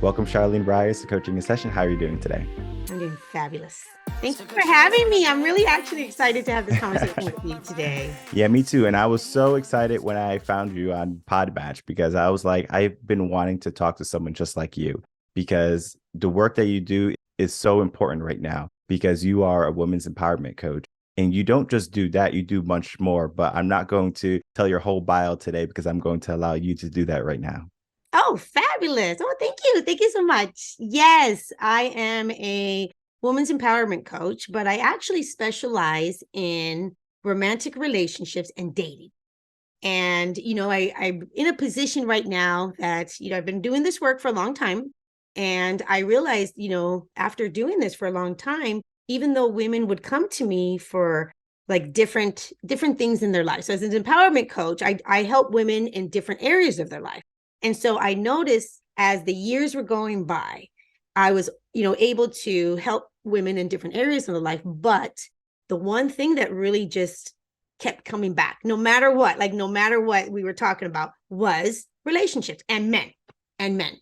Welcome, Charlene Byars, to Coaching in Session. How are you doing today? I'm doing fabulous. Thank you for having me. I'm really actually excited to have this conversation with you today. Yeah, me too. And I was so excited when I found you on Podmatch because I was like, I've been wanting to talk to someone just like you because the work that you do is so important right now because you are a women's empowerment coach. And you don't just do that, you do much more. But I'm not going to tell your whole bio today because I'm going to allow you to do that right now. Oh, fabulous. Oh, thank you. Thank you so much. Yes, I am a women's empowerment coach, but I actually specialize in romantic relationships and dating. And, I'm in a position right now that, I've been doing this work for a long time. And I realized, after doing this for a long time, even though women would come to me for like different things in their life. So as an empowerment coach, I help women in different areas of their life. And so I noticed as the years were going by, I was, able to help women in different areas of their life. But the one thing that really just kept coming back, no matter what, like no matter what we were talking about, was relationships and men and men.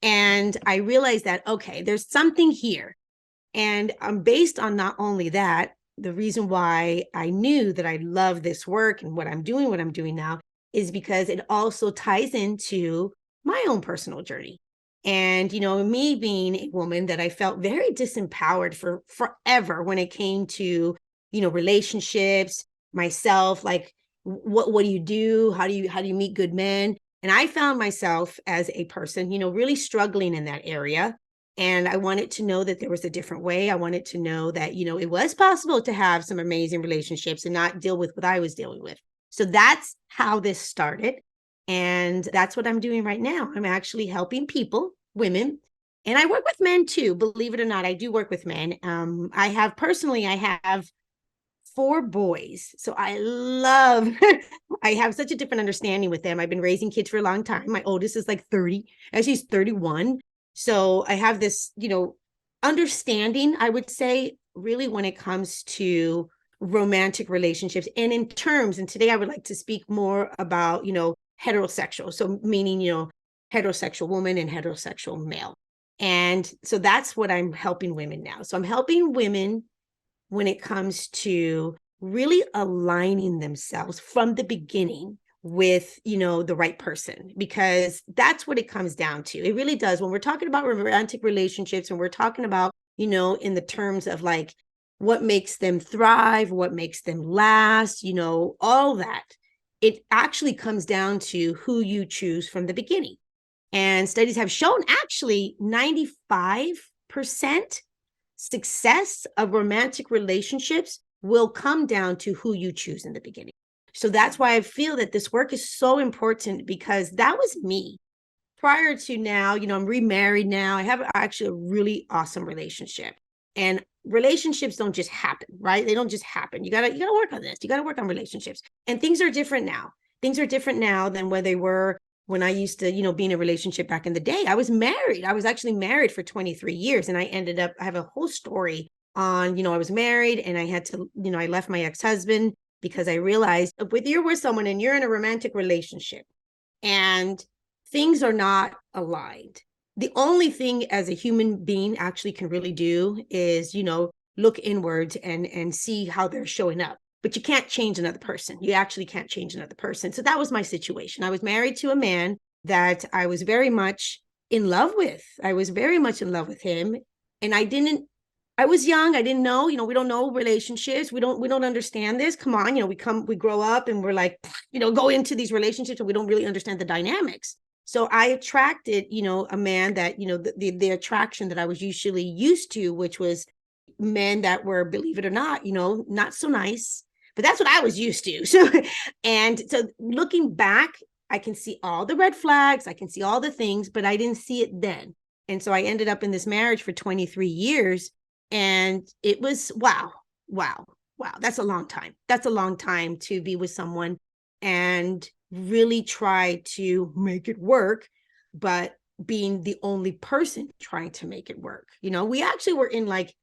And I realized that, okay, there's something here. And based on not only that, the reason why I knew that I love this work and what I'm doing now, is because it also ties into my own personal journey. And, me being a woman that I felt very disempowered for forever when it came to, relationships, myself, like what do you do? How do you meet good men? And I found myself as a person, really struggling in that area. And I wanted to know that there was a different way. I wanted to know that, it was possible to have some amazing relationships and not deal with what I was dealing with. So that's how this started. And that's what I'm doing right now. I'm actually helping people, women, and I work with men too. Believe it or not, I do work with men. I have 4 boys. So I love, I have such a different understanding with them. I've been raising kids for a long time. My oldest is like 30, actually she's 31. So I have this, understanding, I would say, really when it comes to romantic relationships and today I would like to speak more about, heterosexual. So meaning, heterosexual woman and heterosexual male. And so that's what I'm helping women now. So I'm helping women when it comes to really aligning themselves from the beginning with, the right person, because that's what it comes down to. It really does. When we're talking about romantic relationships and we're talking about, in the terms of like what makes them thrive, what makes them last, all that, it actually comes down to who you choose from the beginning. And studies have shown actually 95% success of romantic relationships will come down to who you choose in the beginning. So that's why I feel that this work is so important, because that was me prior to now. I'm remarried now. I have actually a really awesome relationship, and relationships don't just happen, right? They don't just happen. You gotta work on this. You gotta work on relationships, and things are different now. Things are different now than where they were when I used to, be in a relationship back in the day. I was married. I was actually married for 23 years. And I have a whole story on, I was married and I had to, I left my ex-husband because I realized if you're with someone and you're in a romantic relationship and things are not aligned, the only thing as a human being actually can really do is, look inwards and see how they're showing up. But you can't change another person. You actually can't change another person. So that was my situation. I was married to a man that I was very much in love with. I was very much in love with him. And I was young. I didn't know, we don't know relationships. We don't understand this. Come on, we grow up and we're like, go into these relationships and we don't really understand the dynamics. So I attracted, a man that, the attraction that I was usually used to, which was men that were, believe it or not, not so nice. But that's what I was used to. So looking back, I can see all the red flags. I can see all the things, but I didn't see it then. And so I ended up in this marriage for 23 years. And it was, wow. That's a long time. That's a long time to be with someone and really try to make it work, but being the only person trying to make it work. We actually were in like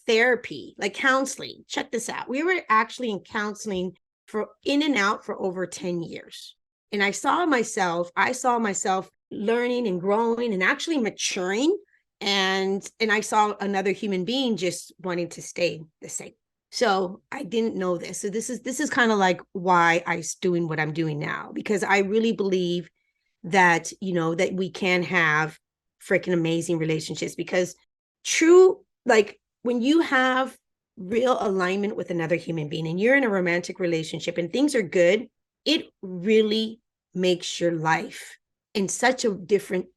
therapy, like counseling. Check this out. We were actually in counseling for in and out for over 10 years. And I saw myself learning and growing and actually maturing. And I saw another human being just wanting to stay the same. So I didn't know this. So this is kind of like why I'm doing what I'm doing now, because I really believe that, that we can have freaking amazing relationships, because true, like when you have real alignment with another human being and you're in a romantic relationship and things are good, it really makes your life in such a different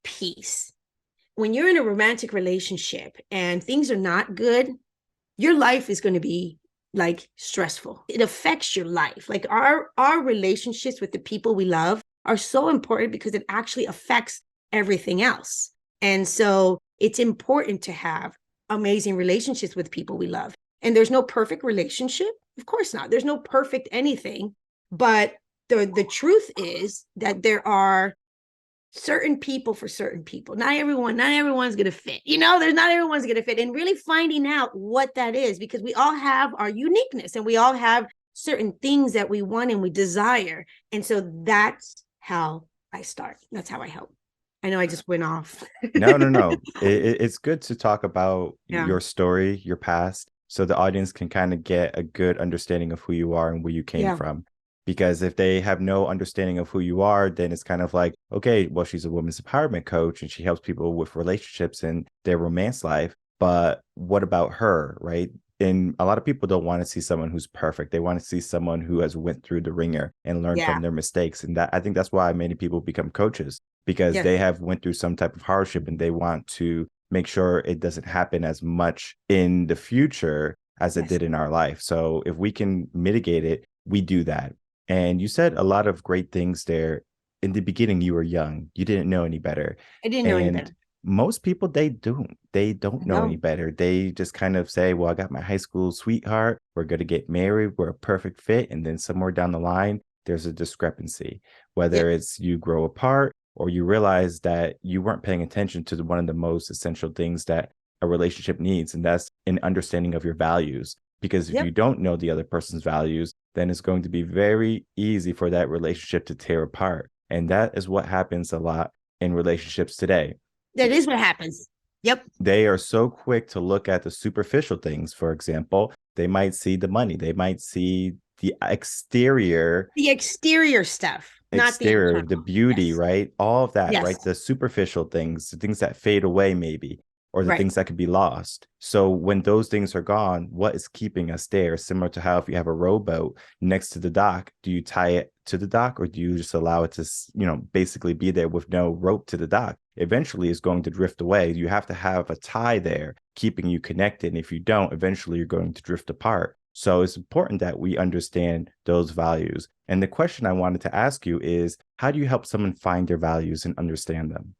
piece. When you're in a romantic relationship and things are not good, your life is going to be like stressful. It affects your life. Like our relationships with the people we love are so important because it actually affects everything else. And so it's important to have amazing relationships with people we love. And there's no perfect relationship. Of course not. There's no perfect anything. But the truth is that there are certain people for certain people. Not everyone's going to fit. There's not everyone's going to fit. And really finding out what that is, because we all have our uniqueness and we all have certain things that we want and we desire. And so that's how I start. That's how I help. I know I just went off. No. It's good to talk about Yeah. your story, your past, so the audience can kind of get a good understanding of who you are and where you came Yeah. from. Because if they have no understanding of who you are, then it's kind of like, okay, well, she's a women's empowerment coach and she helps people with relationships and their romance life. But what about her, right? And a lot of people don't want to see someone who's perfect. They want to see someone who has went through the ringer and learned Yeah. from their mistakes. And that, I think that's why many people become coaches, because Yes. they have went through some type of hardship and they want to make sure it doesn't happen as much in the future as it Yes. did in our life. So if we can mitigate it, we do that. And you said a lot of great things there. In the beginning, you were young. You didn't know any better. I didn't know any And better. most people, they don't I know any know. better. They just kind of say, well, I got my high school sweetheart. We're going to get married. We're a perfect fit. And then somewhere down the line, there's a discrepancy, whether Yep. it's you grow apart or you realize that you weren't paying attention to one of the most essential things that a relationship needs. And that's an understanding of your values. Because if you Yep. don't know the other person's values, then it's going to be very easy for that relationship to tear apart. And that is what happens a lot in relationships today. That is what happens. Yep. They are so quick to look at the superficial things. For example, they might see the money, they might see the The exterior stuff, not the exterior, the internal. beauty, Yes. right? All of that, Yes. right? The superficial things, the things that fade away, maybe, or the Right. things that could be lost. So when those things are gone, what is keeping us there? Similar to how if you have a rowboat next to the dock, do you tie it to the dock or do you just allow it to, basically be there with no rope to the dock? Eventually, it's going to drift away. You have to have a tie there, keeping you connected. And if you don't, eventually you're going to drift apart. So it's important that we understand those values. And the question I wanted to ask you is, how do you help someone find their values and understand them?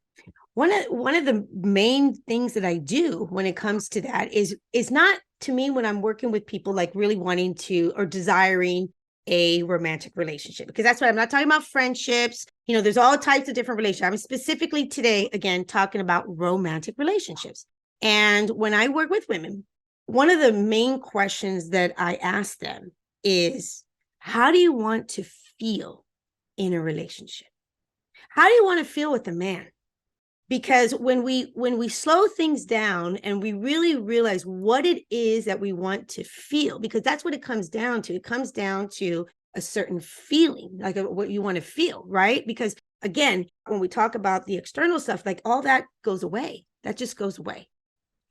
One of the main things that I do when it comes to that is not, to me, when I'm working with people like really wanting to or desiring a romantic relationship, because that's what I'm not talking about friendships. There's all types of different relationships. I'm specifically today again talking about romantic relationships. And when I work with women, one of the main questions that I ask them is, how do you want to feel in a relationship? How do you want to feel with a man? Because when we slow things down and we really realize what it is that we want to feel, because that's what it comes down to. It comes down to a certain feeling, like what you want to feel, right? Because again, when we talk about the external stuff, like all that goes away. That just goes away.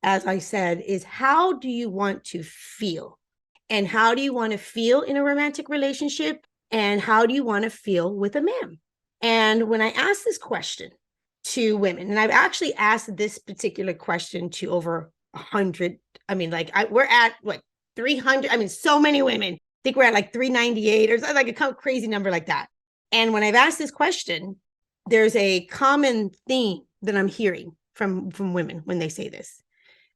As I said, is how do you want to feel? And how do you want to feel in a romantic relationship? And how do you want to feel with a man? And when I ask this question to women, and I've actually asked this particular question to over 100, I mean, like we're at what, 300? I mean, so many women. I think we're at like 398 or something, like a crazy number like that. And when I've asked this question, there's a common theme that I'm hearing from women when they say this,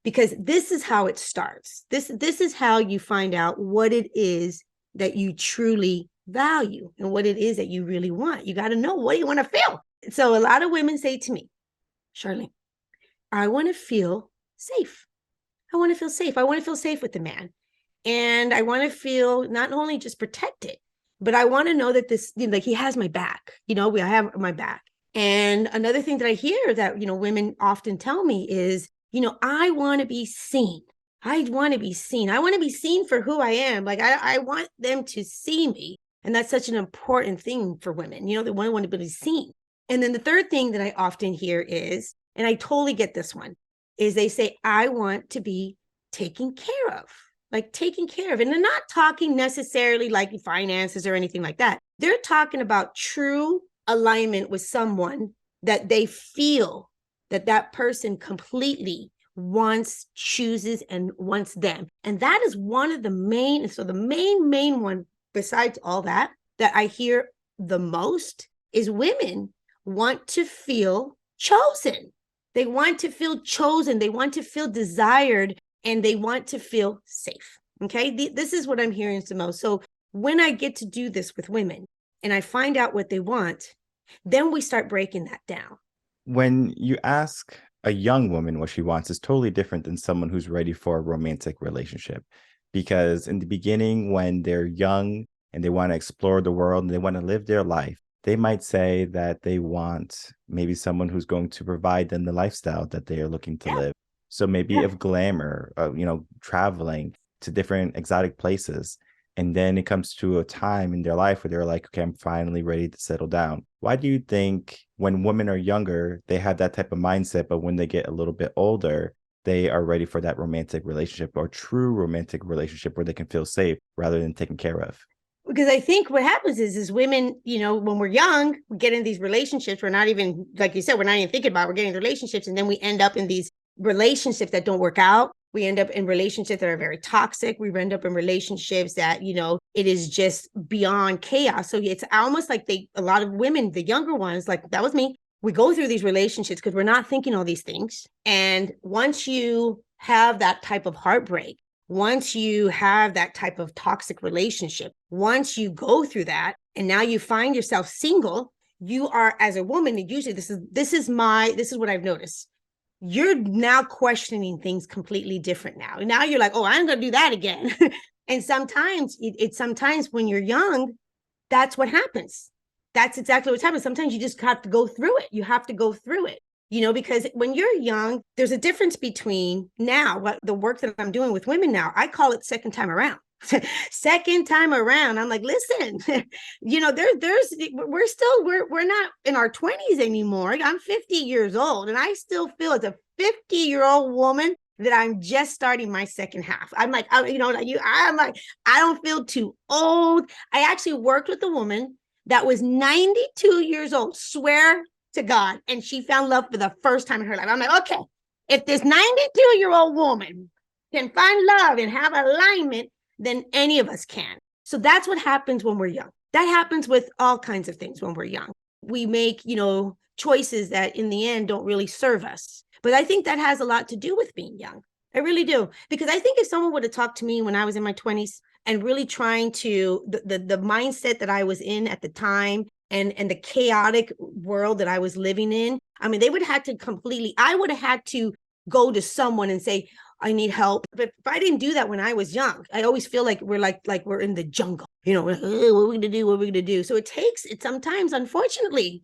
because this is how it starts. This is how you find out what it is that you truly value and what it is that you really want. You got to know, what do you want to feel? So a lot of women say to me, Charlene, I want to feel safe. I want to feel safe. I want to feel safe with the man. And I want to feel not only just protected, but I want to know that this, like he has my back. We have my back. And another thing that I hear that, women often tell me is, I want to be seen. I want to be seen. I want to be seen for who I am. Like I want them to see me. And that's such an important thing for women. They want to be seen. And then the third thing that I often hear is, and I totally get this one, is they say, I want to be taken care of, like taken care of. And they're not talking necessarily like finances or anything like that. They're talking about true alignment with someone that they feel that that person completely wants, chooses, and wants them. And that is one of the main, so the main one, besides all that I hear the most is women want to feel chosen. They want to feel chosen. They want to feel desired, and they want to feel safe. Okay. This is what I'm hearing the most. So when I get to do this with women and I find out what they want, then we start breaking that down. When you ask a young woman what she wants, is totally different than someone who's ready for a romantic relationship. Because in the beginning, when they're young and they want to explore the world and they want to live their life, they might say that they want maybe someone who's going to provide them the lifestyle that they are looking to live. So maybe of glamour, traveling to different exotic places. And then it comes to a time in their life where they're like, okay, I'm finally ready to settle down. Why do you think when women are younger, they have that type of mindset, but when they get a little bit older, they are ready for that romantic relationship or true romantic relationship where they can feel safe rather than taken care of? Because I think what happens is women, when we're young, we get in these relationships. We're not even, like you said, we're not even thinking about it. We're getting relationships. And then we end up in these relationships that don't work out. We end up in relationships that are very toxic. We end up in relationships that, it is just beyond chaos. So it's almost like a lot of women, the younger ones, like that was me, we go through these relationships because we're not thinking all these things. And once you have that type of heartbreak, once you have that type of toxic relationship, once you go through that, and now you find yourself single, you are, as a woman, and usually this is what I've noticed. You're now questioning things completely different now. Now you're like, oh, I'm going to do that again. And sometimes sometimes when you're young, that's what happens. That's exactly what's happening. Sometimes you just have to go through it. You have to go through it, because when you're young, there's a difference between now, what the work that I'm doing with women now, I call it second time around. Second time around, I'm like, listen, we're not in our 20s anymore. I'm 50 years old and I still feel as a 50-year-old woman that I'm just starting my second half. I'm like, I'm like, I don't feel too old. I actually worked with a woman that was 92 years old, swear to God, and she found love for the first time in her life. I'm like, okay, if this 92-year-old woman can find love and have alignment, then any of us can. So that's what happens when we're young. That happens with all kinds of things when we're young. We make, choices that in the end don't really serve us. But I think that has a lot to do with being young. I really do. Because I think if someone would have talked to me when I was in my 20s and really trying to, the mindset that I was in at the time and the chaotic world that I was living in, I mean, they would have had to I would have had to go to someone and say, I need help. But if I didn't do that when I was young, I always feel like we're like we're in the jungle, we're like, oh, what are we going to do? What are we going to do? So it sometimes, unfortunately,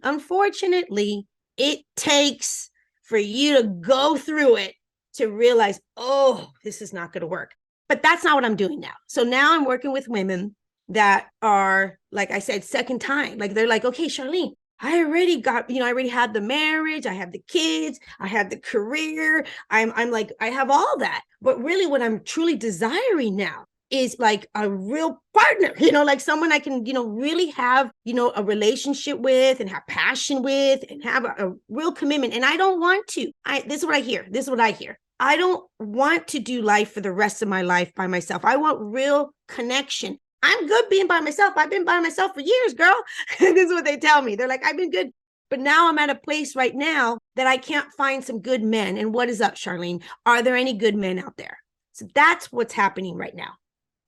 it takes for you to go through it to realize, oh, this is not going to work. But that's not what I'm doing now. So now I'm working with women that are, like I said, second time. Like they're like, okay, Charlene, I already got, I already had the marriage, I have the kids, I have the career. I'm like, I have all that. But really what I'm truly desiring now is like a real partner, like someone I can, really have, a relationship with and have passion with and have a real commitment. And I don't want to, this is what I hear. I don't want to do life for the rest of my life by myself. I want real connection. I'm good being by myself. I've been by myself for years, girl. This is what they tell me. They're like, I've been good. But now I'm at a place right now that I can't find some good men. And what is up, Charlene? Are there any good men out there? So that's what's happening right now.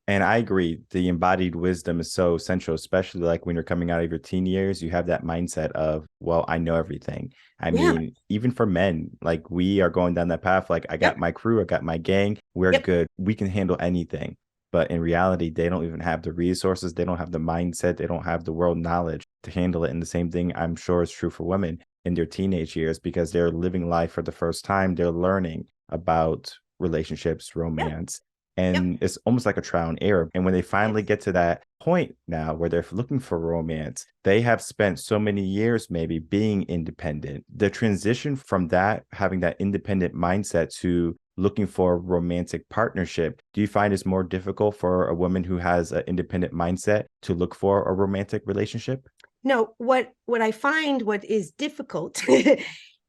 And I agree. The embodied wisdom is so essential, especially like when you're coming out of your teen years, you have that mindset of, well, I know everything. I mean, even for men, like we are going down that path. Like I got my crew, I got my gang. We're good. We can handle anything. But in reality, they don't even have the resources. They don't have the mindset. They don't have the world knowledge to handle it. And the same thing I'm sure is true for women in their teenage years, because they're living life for the first time. They're learning about relationships, Yep. romance, Yep. and it's almost like a trial and error. And when they finally Yes. get to that point now where they're looking for romance, they have spent so many years maybe being independent. The transition from that, having that independent mindset, to looking for a romantic partnership, do you find it's more difficult for a woman who has an independent mindset to look for a romantic relationship? No, what I find what is difficult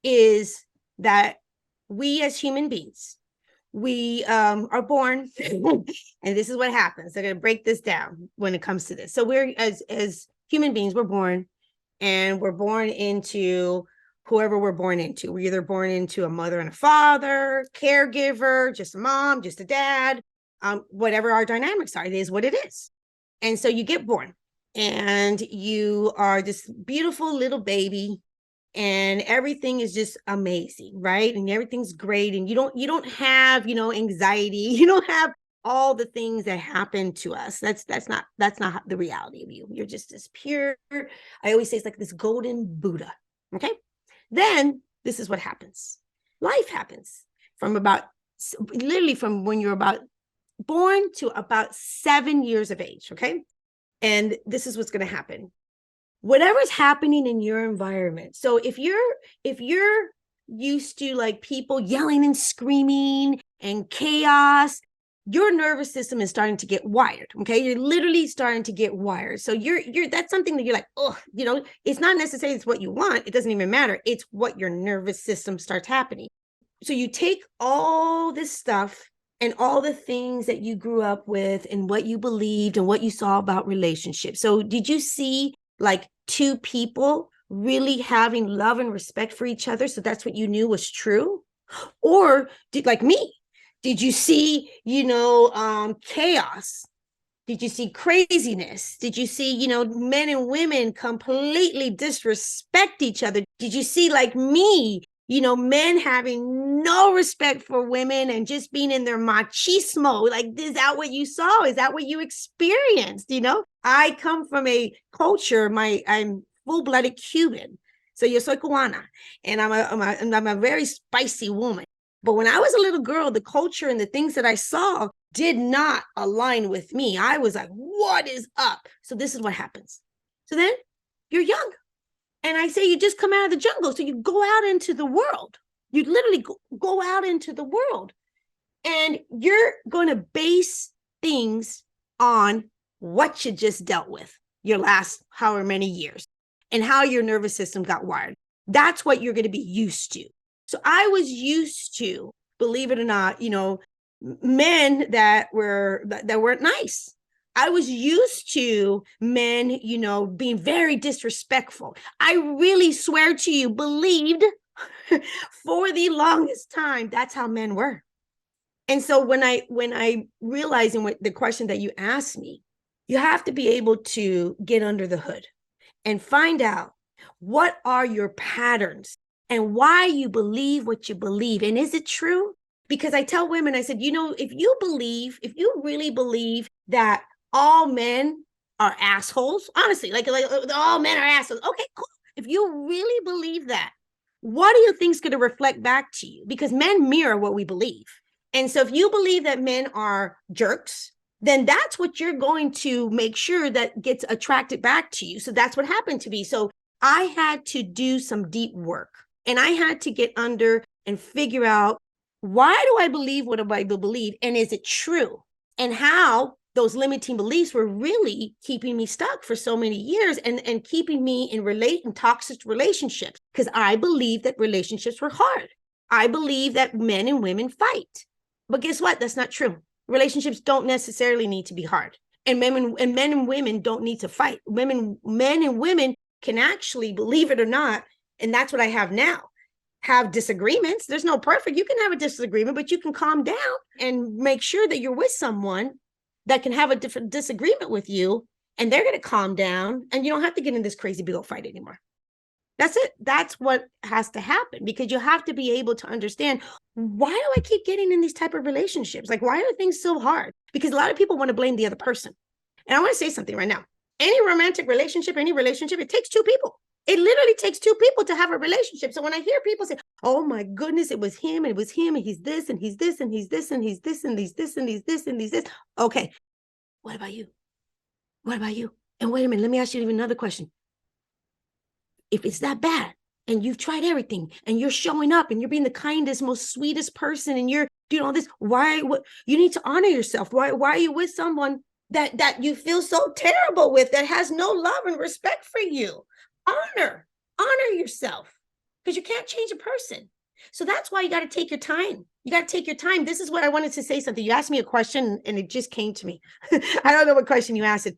is that we as human beings, we are born, and this is what happens. I'm going to break this down when it comes to this. So we're as human beings, we're born, and we're born into whoever we're born into. We're either born into a mother and a father, caregiver, just a mom, just a dad, whatever our dynamics are. It is what it is. And so you get born, and you are this beautiful little baby, and everything is just amazing, right? And everything's great, and you don't have, anxiety. You don't have all the things that happen to us. That's not the reality of you. You're just this pure, I always say it's like this golden Buddha. Okay. Then this is what happens. Life happens from about, literally from when you're about born to about 7 years of age. Okay. And this is what's going to happen. Whatever's happening in your environment. So if you're used to like people yelling and screaming and chaos, your nervous system is starting to get wired. Okay. You're literally starting to get wired. So you're that's something that you're like, oh, it's not necessarily it's what you want. It doesn't even matter. It's what your nervous system starts happening. So you take all this stuff and all the things that you grew up with and what you believed and what you saw about relationships. So did you see like two people really having love and respect for each other? So that's what you knew was true? Or like me, did you see, chaos? Did you see craziness? Did you see, men and women completely disrespect each other? Did you see, like me, men having no respect for women and just being in their machismo? Like, is that what you saw? Is that what you experienced? I come from a culture, I'm full-blooded Cuban. So yo soy cubana, and I'm a very spicy woman. But when I was a little girl, the culture and the things that I saw did not align with me. I was like, what is up? So this is what happens. So then you're young. And I say, you just come out of the jungle. So you go out into the world. You literally go out into the world. And you're going to base things on what you just dealt with your last however many years and how your nervous system got wired. That's what you're going to be used to. So I was used to, believe it or not, men that weren't nice. I was used to men, being very disrespectful. I really swear to you, believed for the longest time that's how men were. And so when I realized in what the question that you asked me, you have to be able to get under the hood and find out what are your patterns and why you believe what you believe. And is it true? Because I tell women, I said, if you really believe that all men are assholes, honestly, like all men are assholes. Okay, cool. If you really believe that, what do you think is going to reflect back to you? Because men mirror what we believe. And so if you believe that men are jerks, then that's what you're going to make sure that gets attracted back to you. So that's what happened to me. So I had to do some deep work, and I had to get under and figure out, why do I believe what I believe? And is it true? And how those limiting beliefs were really keeping me stuck for so many years and keeping me in toxic relationships, because I believed that relationships were hard. I believe that men and women fight. But guess what? That's not true. Relationships don't necessarily need to be hard. And men and women don't need to fight. Men and women can actually, believe it or not, and that's what I have now, have disagreements. There's no perfect. You can have a disagreement, but you can calm down and make sure that you're with someone that can have a different disagreement with you, and they're going to calm down, and you don't have to get in this crazy big old fight anymore. That's it. That's what has to happen, because you have to be able to understand, why do I keep getting in these type of relationships? Like, why are things so hard? Because a lot of people want to blame the other person. And I want to say something right now. Any romantic relationship, it takes two people. It literally takes two people to have a relationship. So when I hear people say, oh my goodness, it was him, and he's this, and he's this, and he's this, and he's this, and he's this, and he's this, and he's this. Okay, what about you? What about you? And wait a minute, let me ask you even another question. If it's that bad, and you've tried everything, and you're showing up, and you're being the kindest, most sweetest person, and you're doing all this, what you need to honor yourself. Why are you with someone that you feel so terrible with, that has no love and respect for you? Honor yourself, because you can't change a person. So that's why you got to take your time. You got to take your time. This is what I wanted to say something. You asked me a question and it just came to me. I don't know what question you asked.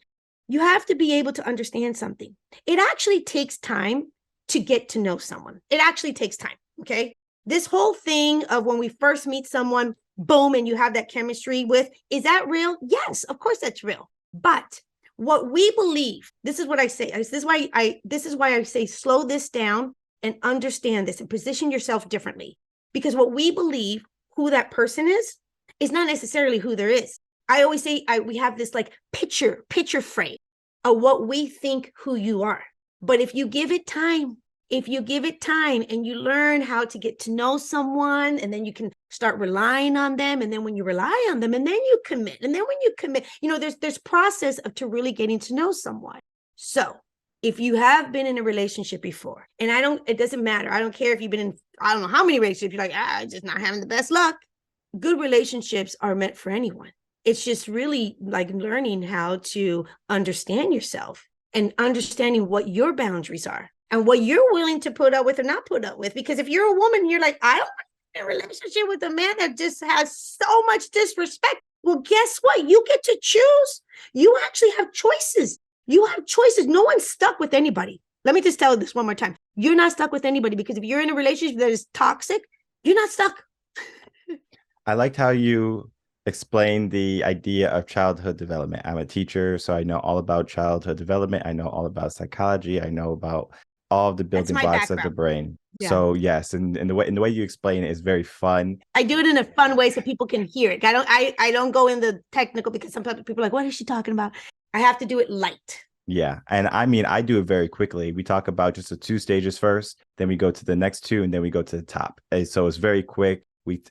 You have to be able to understand something. It actually takes time to get to know someone. It actually takes time. Okay. This whole thing of when we first meet someone, boom, and you have that chemistry with, is that real? Yes, of course that's real. But what we believe, this is what I say. This is why I say slow this down and understand this and position yourself differently. Because what we believe who that person is not necessarily who there is. I always say we have this like picture frame of what we think who you are. But if you give it time, and you learn how to get to know someone, and then you can start relying on them. And then when you rely on them, and then you commit, and then when you commit, there's process of to really getting to know someone. So if you have been in a relationship before, and it doesn't matter. I don't care if you've been in, I don't know how many relationships, you're like, I'm just not having the best luck. Good relationships are meant for anyone. It's just really like learning how to understand yourself and understanding what your boundaries are and what you're willing to put up with or not put up with. Because if you're a woman and you're like, I don't want a relationship with a man that just has so much disrespect. Well, guess what? You get to choose. You actually have choices. You have choices. No one's stuck with anybody. Let me just tell you this one more time. You're not stuck with anybody, because if you're in a relationship that is toxic, you're not stuck. I liked how you explained the idea of childhood development. I'm a teacher, so I know all about childhood development. I know all about psychology. I know about all of the building blocks of the brain. Yeah. So yes, and the way you explain it is very fun. I do it in a fun way so people can hear it. I don't go in the technical, because sometimes people are like, what is she talking about? I have to do it light. Yeah. And I mean, I do it very quickly. We talk about just the 2 stages first, then we go to the next 2, and then we go to the top. And so it's very quick.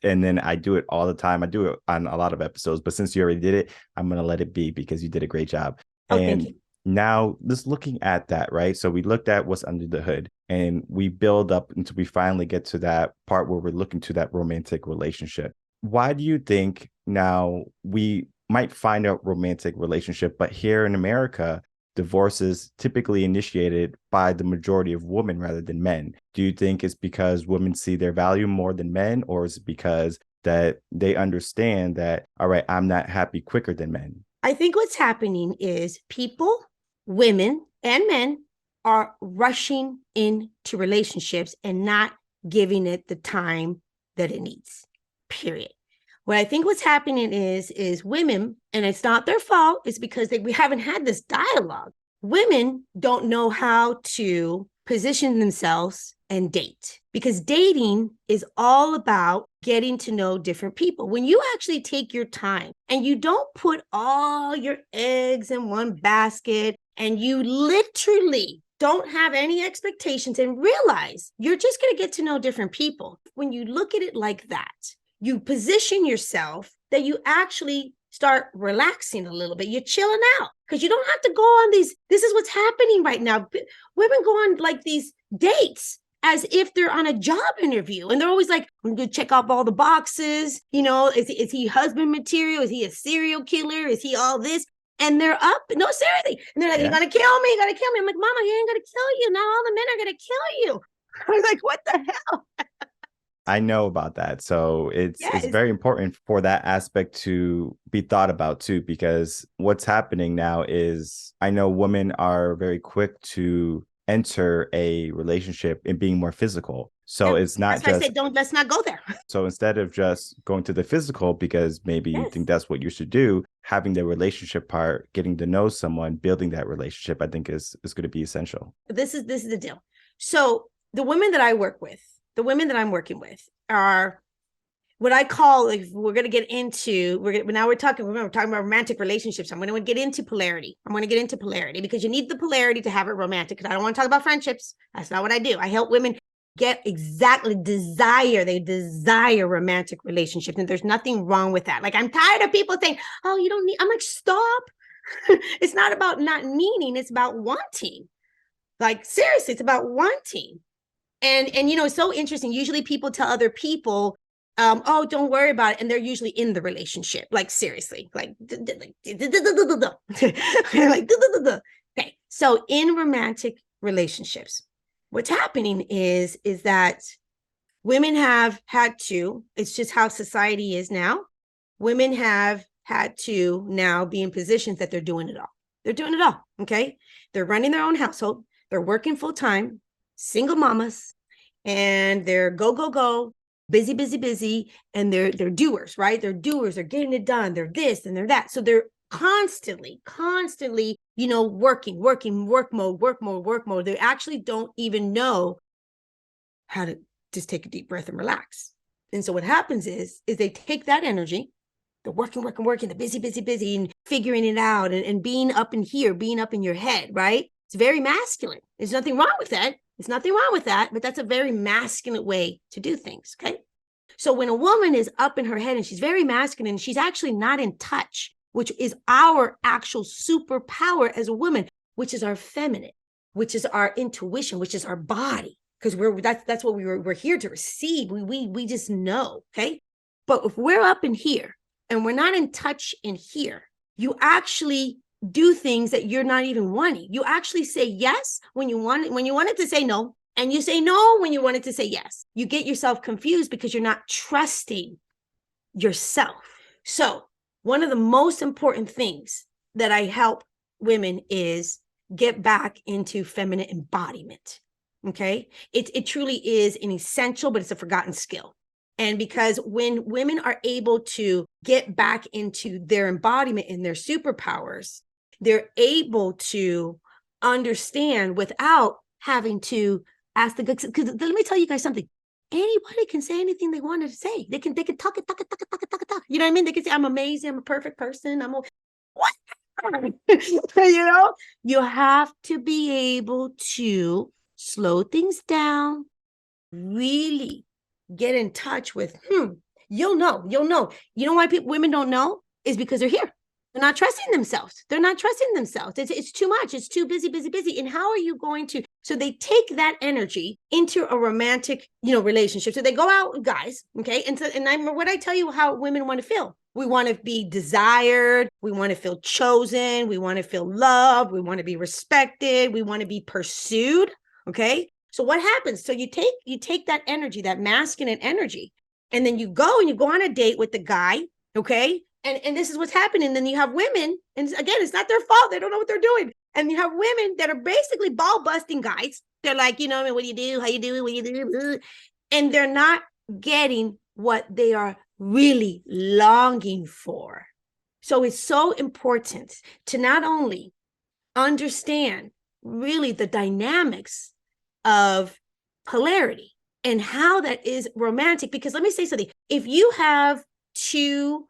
And then I do it all the time. I do it on a lot of episodes, but since you already did it, I'm going to let it be, because you did a great job. Oh, thank you. Now, just looking at that, right? So we looked at what's under the hood, and we build up until we finally get to that part where we're looking to that romantic relationship. Why do you think now we might find a romantic relationship, but here in America, divorce is typically initiated by the majority of women rather than men? Do you think it's because women see their value more than men, or is it because that they understand that, all right, I'm not happy quicker than men? I think what's happening is people, women and men, are rushing into relationships and not giving it the time that it needs, period. What I think what's happening is women, and it's not their fault, it's because we haven't had this dialogue. Women don't know how to position themselves and date, because dating is all about getting to know different people. When you actually take your time and you don't put all your eggs in one basket, and you literally don't have any expectations and realize you're just going to get to know different people. When you look at it like that, you position yourself that you actually start relaxing a little bit. You're chilling out, because you don't have to go on these. This is what's happening right now. Women go on like these dates as if they're on a job interview, and they're always like, I'm going to check off all the boxes. Is he husband material? Is he a serial killer? Is he all this? And they're up. No, seriously. And they're like, You're going to kill me. You're going to kill me. I'm like, Mama, he ain't going to kill you. Not all the men are going to kill you. I'm like, what the hell? I know about that. So it's very important for that aspect to be thought about too, because what's happening now is, I know women are very quick to enter a relationship and being more physical. So it's not just, I said, let's not go there. So instead of just going to the physical, because maybe you think that's what you should do, having the relationship part, getting to know someone, building that relationship, I think is going to be essential. This is the deal. So the women that I work with, the women that I'm working with, are what I call, like, we're going to get into, we're talking about romantic relationships. I'm going to get into polarity. Because you need the polarity to have it romantic. Because I don't want to talk about friendships. That's not what I do. I help women get they desire romantic relationships. And there's nothing wrong with that. Like, I'm tired of people saying, oh, you don't need, I'm like, stop. It's not about not needing, it's about wanting. Like, seriously, it's about wanting. And it's so interesting. Usually people tell other people, oh, don't worry about it. And they're usually in the relationship. Like, seriously, like, okay. So in romantic relationships, what's happening is that women have had to, it's just how society is now. Women have had to now be in positions that they're doing it all. They're doing it all. Okay. They're running their own household. They're working full time, single mamas, and they're go, busy, and they're doers, right? They're doers, they're getting it done, they're this and they're that. So they're constantly, working, work mode. They actually don't even know how to just take a deep breath and relax. And so what happens is they take that energy, the working, the busy, and figuring it out and being up in here, being up in your head, right? It's very masculine. There's nothing wrong with that. But that's a very masculine way to do things, okay? So when a woman is up in her head and she's very masculine, she's actually not in touch, which is our actual superpower as a woman, which is our feminine, which is our intuition, which is our body, because that's what we're here to receive. We just know, okay? But if we're up in here and we're not in touch in here, you actually do things that you're not even wanting. You actually say yes when you wanted to say no, and you say no when you wanted to say yes. You get yourself confused because you're not trusting yourself. So one of the most important things that I help women is get back into feminine embodiment. Okay. It truly is an essential, but it's a forgotten skill. And because when women are able to get back into their embodiment and their superpowers, they're able to understand without having to ask the good. Because let me tell you guys something. Anybody can say anything they wanted to say. They can talk it. You know what I mean? They can say, I'm amazing. I'm a perfect person. What? You have to be able to slow things down, really get in touch with, you'll know. You know why women don't know? Is because they're here. They're not trusting themselves. It's too much. It's too busy. And how are you going to? So they take that energy into a romantic, relationship. So they go out with guys, okay? What I tell you how women want to feel. We want to be desired. We want to feel chosen. We want to feel loved. We want to be respected. We want to be pursued, okay? So what happens? So you take that energy, that masculine energy, and then you go on a date with the guy, okay? And this is what's happening. Then you have women, and again, it's not their fault. They don't know what they're doing. And you have women that are basically ball busting guys. They're like, what do you do? How you do? What you do? And they're not getting what they are really longing for. So it's so important to not only understand really the dynamics of polarity and how that is romantic. Because let me say something. If you have two,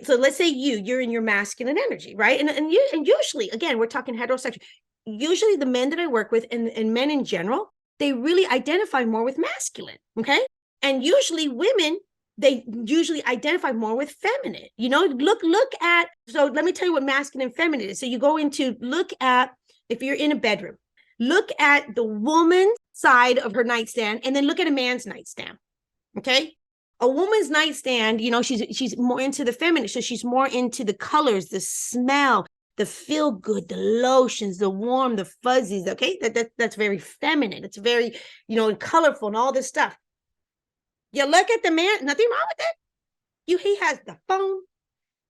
so let's say you're in your masculine energy, right? And usually, again, we're talking heterosexual. Usually the men that I work with and men in general, they really identify more with masculine, okay? And usually women, they usually identify more with feminine. Look at, so let me tell you what masculine and feminine is. So you go look at, if you're in a bedroom, look at the woman's side of her nightstand and then look at a man's nightstand, okay? A woman's nightstand, she's more into the feminine. So she's more into the colors, the smell, the feel good, the lotions, the warm, the fuzzies, okay? That's very feminine. It's very, colorful and all this stuff. You look at the man, nothing wrong with it. He has the phone,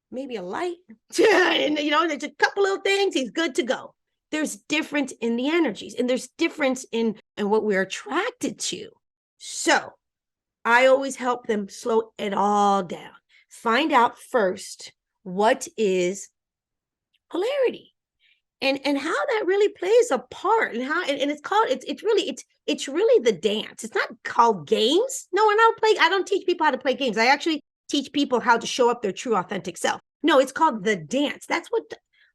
maybe a light, and, there's a couple little things. He's good to go. There's difference in the energies, and there's difference in what we're attracted to. So I always help them slow it all down. Find out first what is polarity. and how that really plays a part, and how and it's called it's really the dance. It's not called games. No, and I don't teach people how to play games. I actually teach people how to show up their true authentic self. No, it's called the dance. That's what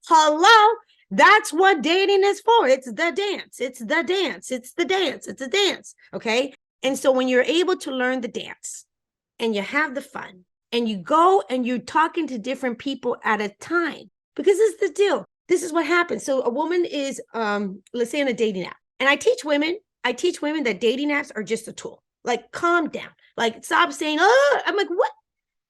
hello, that's what dating is for. It's the dance. It's the dance. It's the dance. It's a dance. Okay. And so when you're able to learn the dance and you have the fun and you go and you're talking to different people at a time, because this is the deal. This is what happens. So a woman is, let's say, in a dating app, and I teach women that dating apps are just a tool. Like, calm down. Like, stop saying, oh, I'm like, what?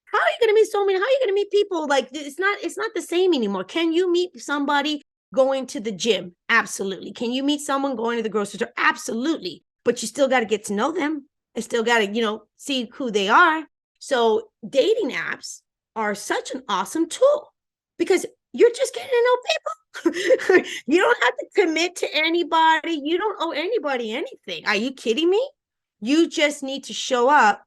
How are you going to meet so many? How are you going to meet people? Like, it's not the same anymore. Can you meet somebody going to the gym? Absolutely. Can you meet someone going to the grocery store? Absolutely. But you still got to get to know them. You still got to, see who they are. So dating apps are such an awesome tool because you're just getting to know people. You don't have to commit to anybody. You don't owe anybody anything. Are you kidding me? You just need to show up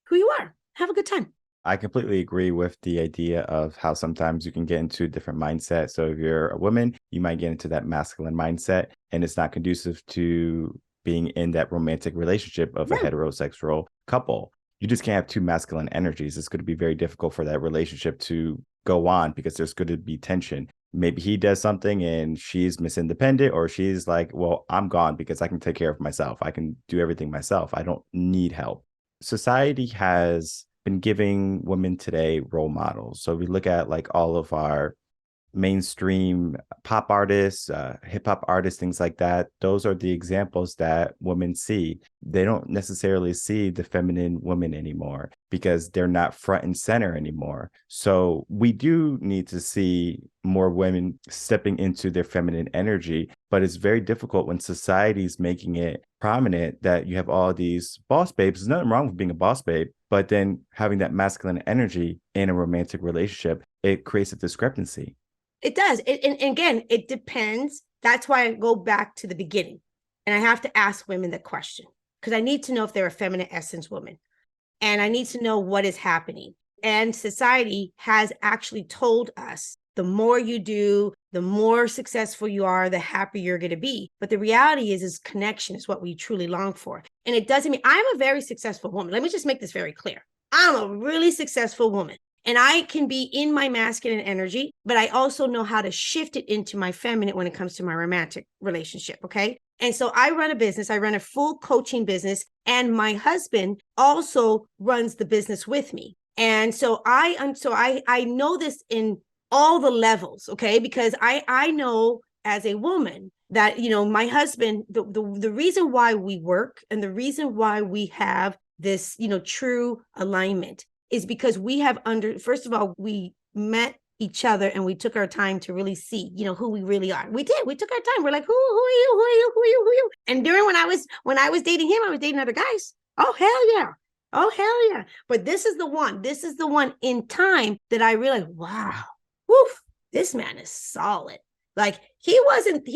who you are. Have a good time. I completely agree with the idea of how sometimes you can get into a different mindset. So if you're a woman, you might get into that masculine mindset, and it's not conducive to being in that romantic relationship of a heterosexual couple. You just can't have two masculine energies. It's going to be very difficult for that relationship to go on because there's going to be tension. Maybe he does something and she's Miss Independent, or she's like, well, I'm gone because I can take care of myself. I can do everything myself. I don't need help. Society has been giving women today role models. So we look at like all of our mainstream pop artists, hip hop artists, things like that. Those are the examples that women see. They don't necessarily see the feminine woman anymore because they're not front and center anymore. So we do need to see more women stepping into their feminine energy, but it's very difficult when society's making it prominent that you have all these boss babes. There's nothing wrong with being a boss babe, but then having that masculine energy in a romantic relationship, it creates a discrepancy. It does. And again, it depends. That's why I go back to the beginning. And I have to ask women the question because I need to know if they're a feminine essence woman. And I need to know what is happening. And society has actually told us the more you do, the more successful you are, the happier you're going to be. But the reality is connection is what we truly long for. And it doesn't mean I'm a very successful woman. Let me just make this very clear. I'm a really successful woman. And I can be in my masculine energy, but I also know how to shift it into my feminine when it comes to my romantic relationship. Okay. And so I run a business, I run a full coaching business, and my husband also runs the business with me. And so I know this in all the levels, okay? Because I know as a woman that, my husband, the reason why we work and the reason why we have this, true alignment is because we have first of all, we met each other and we took our time to really see, who we really are. We did. We took our time. We're like, who are you? Who are you? Who are you? Who are you? And during when I was dating him, I was dating other guys. Oh, hell yeah. Oh, hell yeah. But this is the one. This is the one in time that I realized, wow, woof, this man is solid. Like he wasn't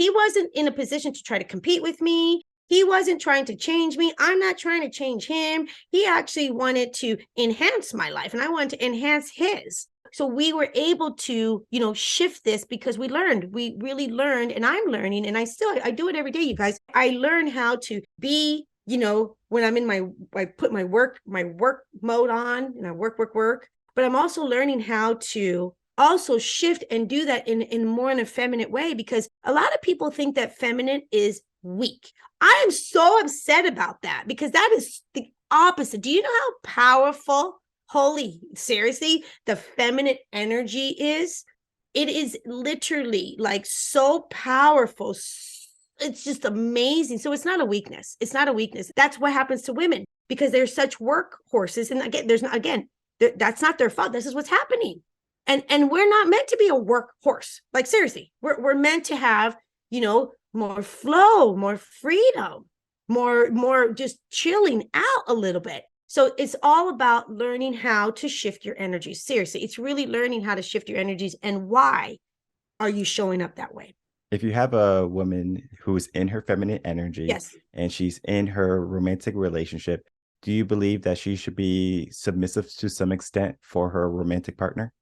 in a position to try to compete with me. He wasn't trying to change me. I'm not trying to change him. He actually wanted to enhance my life and I wanted to enhance his. So we were able to, shift this because we really learned, and I'm learning, and I do it every day, you guys. I learn how to be, when I'm in I put my work mode on and I work, but I'm also learning how to also shift and do that in more in a feminine way, because a lot of people think that feminine is weak. I am so upset about that because that is the opposite. Do you know how powerful, seriously, the feminine energy is? It is literally like so powerful. It's just amazing. So it's not a weakness. It's not a weakness. That's what happens to women because they're such workhorses. And again, that's not their fault. This is what's happening. And we're not meant to be a workhorse. Like seriously, we're meant to have, more flow, more freedom, more just chilling out a little bit. So it's all about learning how to shift your energies. Seriously, it's really learning how to shift your energies and why are you showing up that way? If you have a woman who's in her feminine energy, yes, and she's in her romantic relationship, do you believe that she should be submissive to some extent for her romantic partner?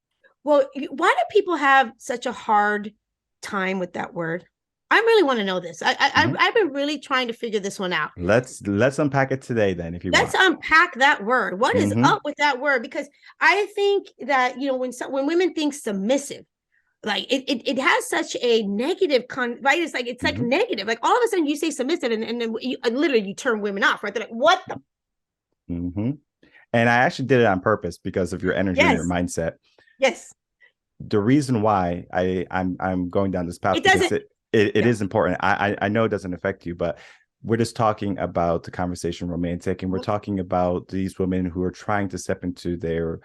Well, why do people have such a hard time with that word? I really want to know this. Mhm. I've been really trying to figure this one out. Let's unpack it today then, if you Let's want. unpack that word. What is Hmm. up with that word? Because I think that, you know, when women think submissive, like it has such a negative right. It's like Hmm. negative. Like all of a sudden you say submissive, and then you literally you turn women off, right? They're like, what the Hmm. And I actually did it on purpose because of your energy and your yes, mindset. yes. The reason why I'm going down this path It because doesn't. it Yeah. is important. I know it doesn't affect you, but we're just talking about the conversation romantic, and we're talking about these women who are trying to step into their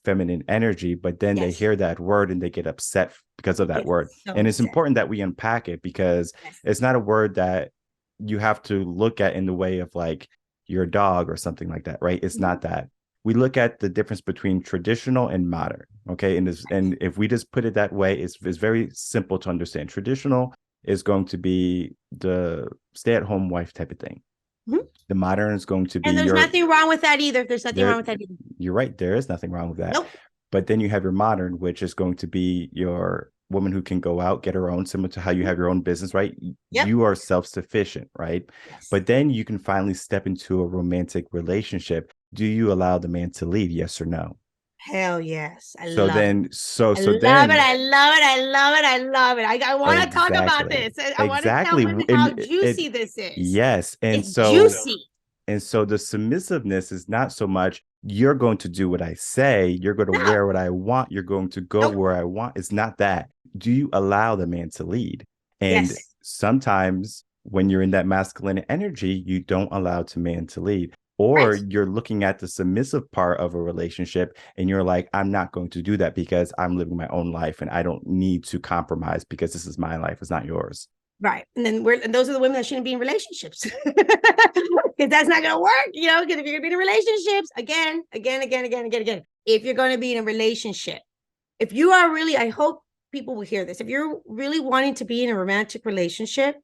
feminine energy, but then they Yes. hear that word and they get upset because of that Get word. so And it's upset. important that we unpack it because Yes. it's not a word that you have to look at in the way of like your dog or something like that, right? It's Mhm. not that. We look at the difference between traditional and modern, okay? And if we just put it that way, it's very simple to understand. Traditional is going to be the stay-at-home wife type of thing. Mhm. The modern is going to be And there's your nothing wrong with that either. There's nothing wrong there. with that either. You're right. There is nothing wrong with that. Nope. But then you have your modern, which is going to be your woman who can go out, get her own, similar to how you Mhm. have your own business, right? Yep. You are self-sufficient, right? Yes. But then you can finally step into a romantic relationship. Do you allow the man to lead? Yes or no? Hell yes. I So love it. then, so I so love it. then, I love it. I love it. I love it. I want to talk about exactly, this. I want to tell exactly, women how and it juicy this is. yes, It's juicy. and so the submissiveness is not so much you're going to do what I say, you're going to No. wear what I want, you're going to go Nope. where I want. It's not that. Do you allow the man to lead? And Yes. sometimes when you're in that masculine energy, you don't allow the man to lead. Or Right. you're looking at the submissive part of a relationship and you're like, I'm not going to do that because I'm living my own life and I don't need to compromise because this is my life, it's not yours. Right. And those are the women that shouldn't be in relationships. Because that's not gonna work, you know, because if you're gonna be in relationships, again, if you're gonna be in a relationship, if you are really, I hope people will hear this. If you're really wanting to be in a romantic relationship,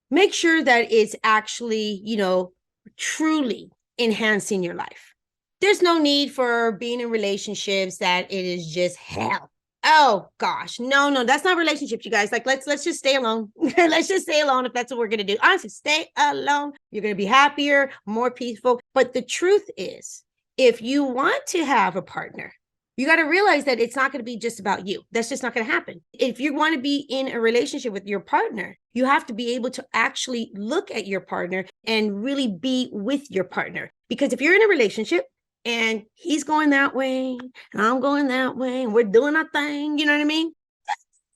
make sure that it's actually, you know, truly enhancing your life. There's no need for being in relationships that it is just hell. Oh gosh, no, that's not relationships, you guys. Like, let's just stay alone. Let's just stay alone if that's what we're gonna do. Honestly, stay alone. You're gonna be happier, more peaceful. But the truth is, if you want to have a partner, you got to realize that it's not going to be just about you. That's just not going to happen. If you want to be in a relationship with your partner, you have to be able to actually look at your partner and really be with your partner. Because if you're in a relationship and he's going that way and I'm going that way and we're doing our thing, you know what I mean?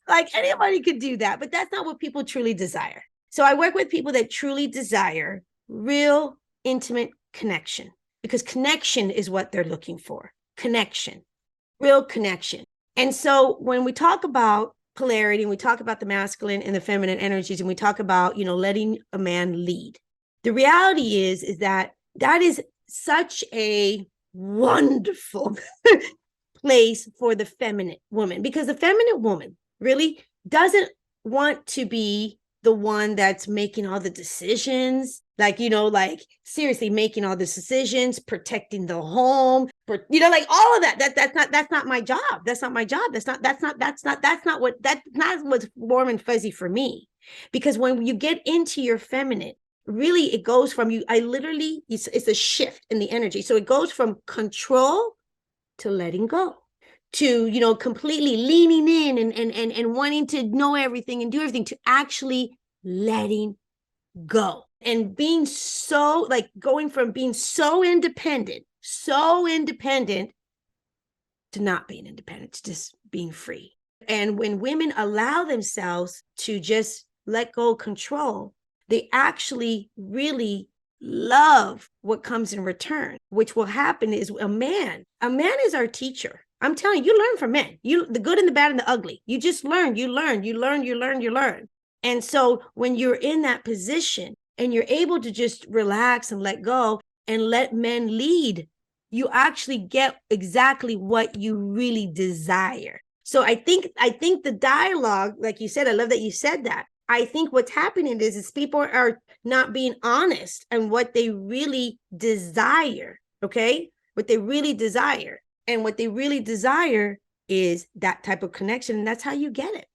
Like anybody could do that, but that's not what people truly desire. So I work with people that truly desire real intimate connection because connection is what they're looking for. Connection, real connection. And so when we talk about polarity and we talk about the masculine and the feminine energies and we talk about, you know, letting a man lead, the reality is that that is such a wonderful place for the feminine woman because the feminine woman really doesn't want to be the one that's making all the decisions, like, you know, like seriously making all the decisions, protecting the home, you know, like all of that. That's not my job. That's not my job. That's not what's warm and fuzzy for me. Because when you get into your feminine, really it goes from you, I literally, it's a shift in the energy. So it goes from control to letting go, to, you know, completely leaning in and wanting to know everything and do everything, to actually letting go and being so, like, going from being so independent to not being independent, to just being free. And when women allow themselves to just let go control, they actually really love what comes in return. Which will happen is a man is our teacher. I'm telling you, you learn from men. You, the good and the bad and the ugly. You just learn, you learn, you learn, you learn, you learn. And so when you're in that position and you're able to just relax and let go and let men lead, you actually get exactly what you really desire. So I think the dialogue, like you said, I love that you said that. I think what's happening is people are not being honest and what they really desire. Okay, what they really desire, and what they really desire is that type of connection, and that's how you get it.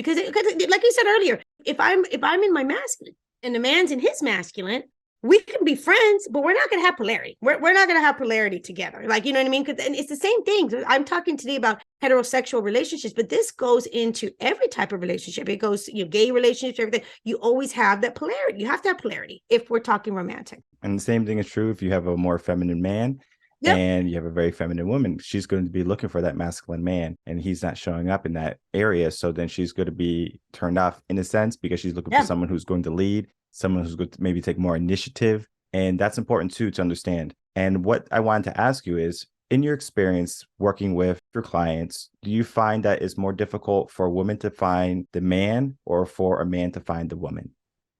because like you said earlier, if I'm in my masculine and the man's in his masculine, we can be friends, but we're not going to have polarity. We're not going to have polarity together. Like, you know what I mean? Because and it's the same thing. I'm talking today about heterosexual relationships, but this goes into every type of relationship. It goes, gay relationships, everything. You always have that polarity. You have to have polarity if we're talking romantic. And the same thing is true if you have a more feminine man Yep. and you have a very feminine woman. She's going to be looking for that masculine man, and he's not showing up in that area. So then she's going to be turned off in a sense because she's looking for Yeah. someone who's going to lead, someone who's going to maybe take more initiative. And that's important too to understand. And what I wanted to ask you is, in your experience working with your clients, do you find that it's more difficult for a woman to find the man or for a man to find the woman?